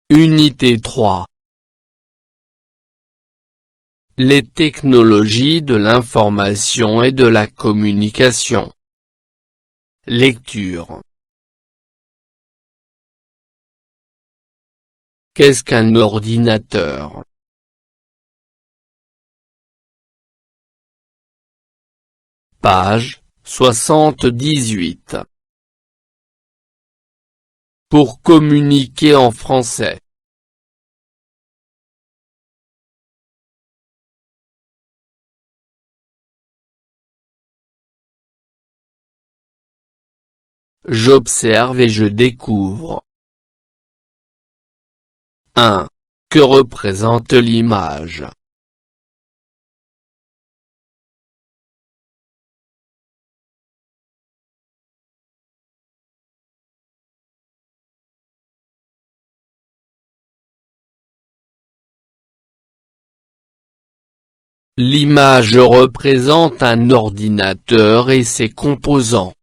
Unité 3. Les technologies de l'information et de la communication. Lecture. Qu'est-ce qu'un ordinateur? Page 78. Pour communiquer en français. J'observe et je découvre. 1. Que représente l'image? L'image représente un ordinateur et ses composants.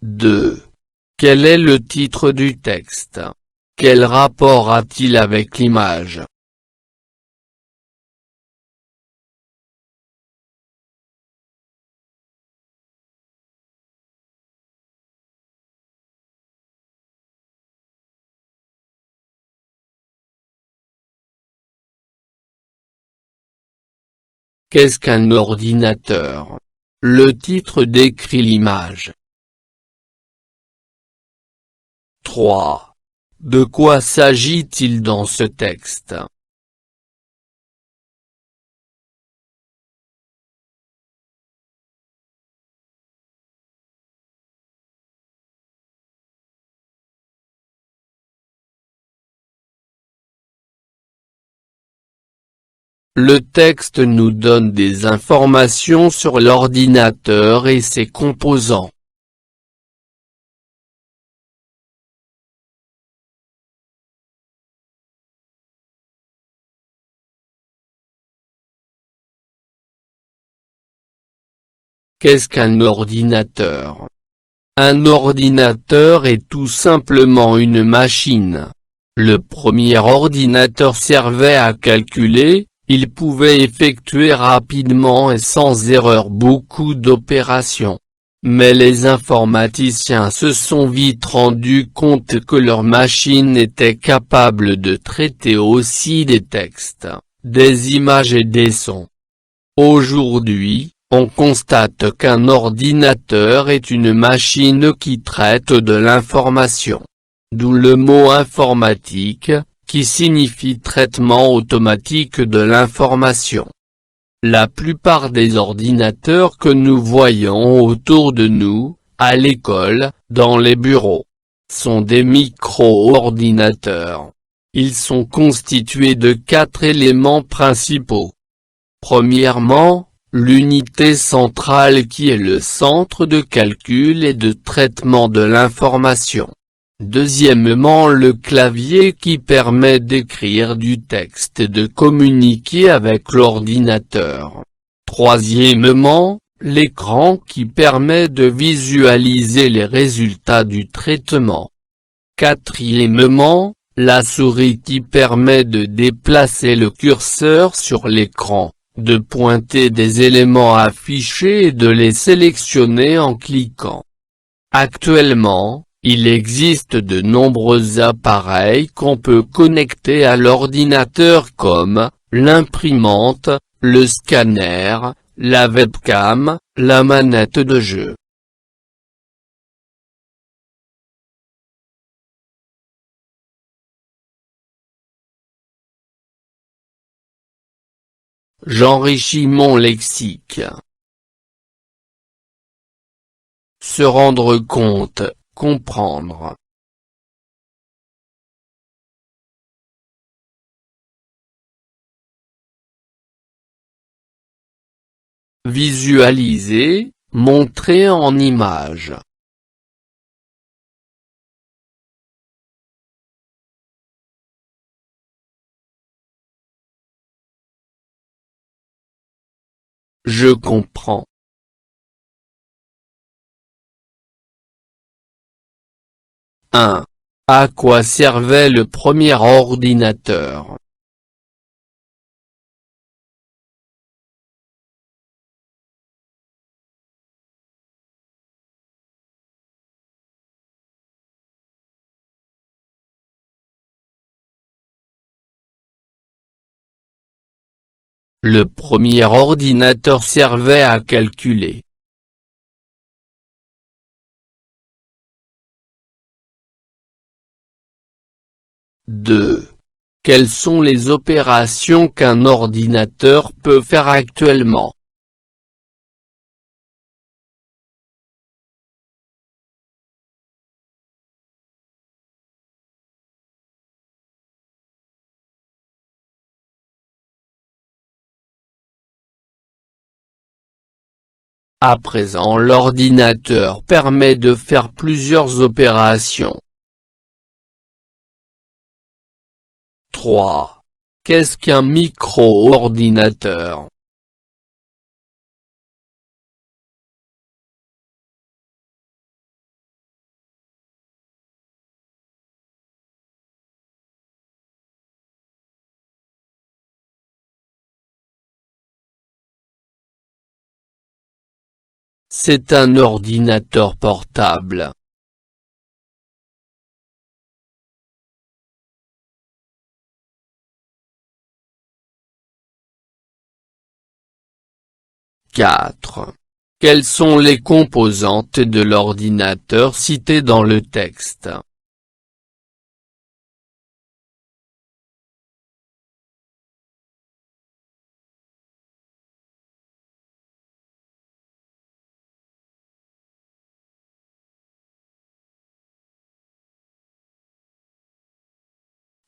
2. Quel est le titre du texte? Quel rapport a-t-il avec l'image? Qu'est-ce qu'un ordinateur? Le titre décrit l'image. 3. De quoi s'agit-il dans ce texte? Le texte nous donne des informations sur l'ordinateur et ses composants. Qu'est-ce qu'un ordinateur? Un ordinateur est tout simplement une machine. Le premier ordinateur servait à calculer, il pouvait effectuer rapidement et sans erreur beaucoup d'opérations. Mais les informaticiens se sont vite rendus compte que leur machine était capable de traiter aussi des textes, des images et des sons. Aujourd'hui, on constate qu'un ordinateur est une machine qui traite de l'information. D'où le mot informatique, qui signifie traitement automatique de l'information. La plupart des ordinateurs que nous voyons autour de nous, à l'école, dans les bureaux, sont des micro-ordinateurs. Ils sont constitués de 4 éléments principaux. Premièrement, l'unité centrale qui est le centre de calcul et de traitement de l'information. Deuxièmement, le clavier qui permet d'écrire du texte et de communiquer avec l'ordinateur. Troisièmement, l'écran qui permet de visualiser les résultats du traitement. Quatrièmement, la souris qui permet de déplacer le curseur sur l'écran, de pointer des éléments affichés et de les sélectionner en cliquant. Actuellement, il existe de nombreux appareils qu'on peut connecter à l'ordinateur comme l'imprimante, le scanner, la webcam, la manette de jeu. J'enrichis mon lexique. Se rendre compte, comprendre. Visualiser, montrer en image. Je comprends. 1. À quoi servait le premier ordinateur? Le premier ordinateur servait à calculer. 2. Quelles sont les opérations qu'un ordinateur peut faire actuellement? À présent l'ordinateur permet de faire plusieurs opérations. 3. Qu'est-ce qu'un micro-ordinateur? C'est un ordinateur portable. 4. Quelles sont les composantes de l'ordinateur citées dans le texte?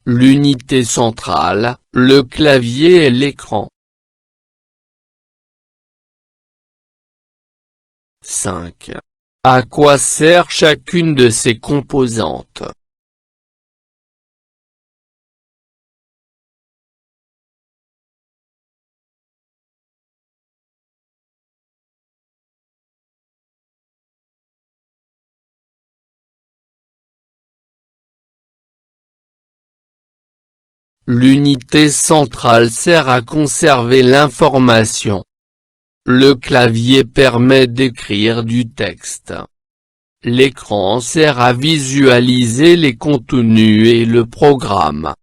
L'unité centrale, le clavier et l'écran. 5. À quoi sert chacune de ces composantes? L'unité centrale sert à conserver l'information. Le clavier permet d'écrire du texte. L'écran sert à visualiser les contenus et le programme.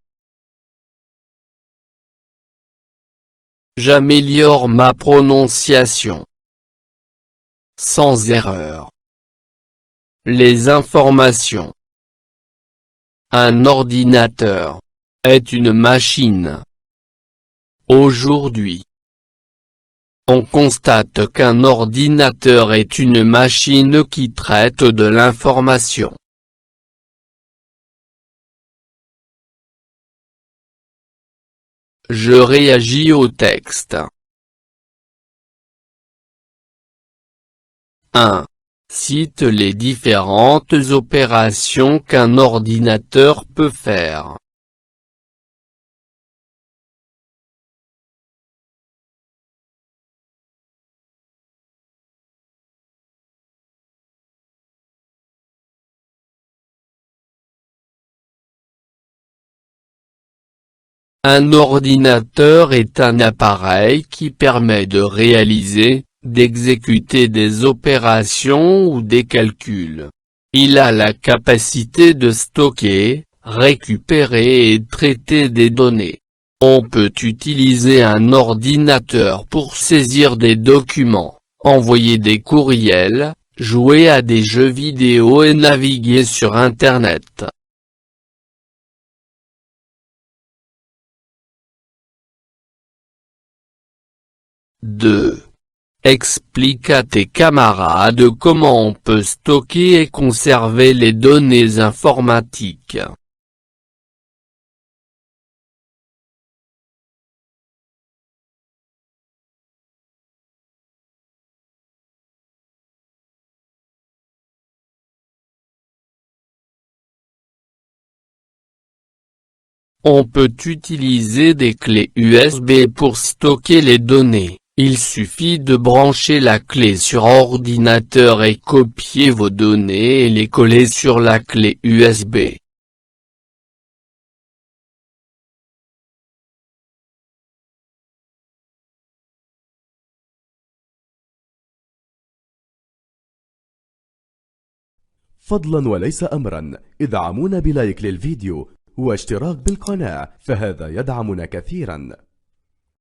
J'améliore ma prononciation. Sans erreur. Les informations. Un ordinateur est une machine. Aujourd'hui, on constate qu'un ordinateur est une machine qui traite de l'information. Je réagis au texte. 1. Cite les différentes opérations qu'un ordinateur peut faire. Un ordinateur est un appareil qui permet de réaliser, d'exécuter des opérations ou des calculs. Il a la capacité de stocker, récupérer et traiter des données. On peut utiliser un ordinateur pour saisir des documents, envoyer des courriels, jouer à des jeux vidéo et naviguer sur Internet. 2. Explique à tes camarades comment on peut stocker et conserver les données informatiques. On peut utiliser des clés USB pour stocker les données. Il suffit de brancher la clé sur ordinateur et copier vos données et les coller sur la clé USB. فضلا وليس أمرا ادعمونا بلايك للفيديو واشتراك بالقناة، فهذا يدعمنا كثيرا.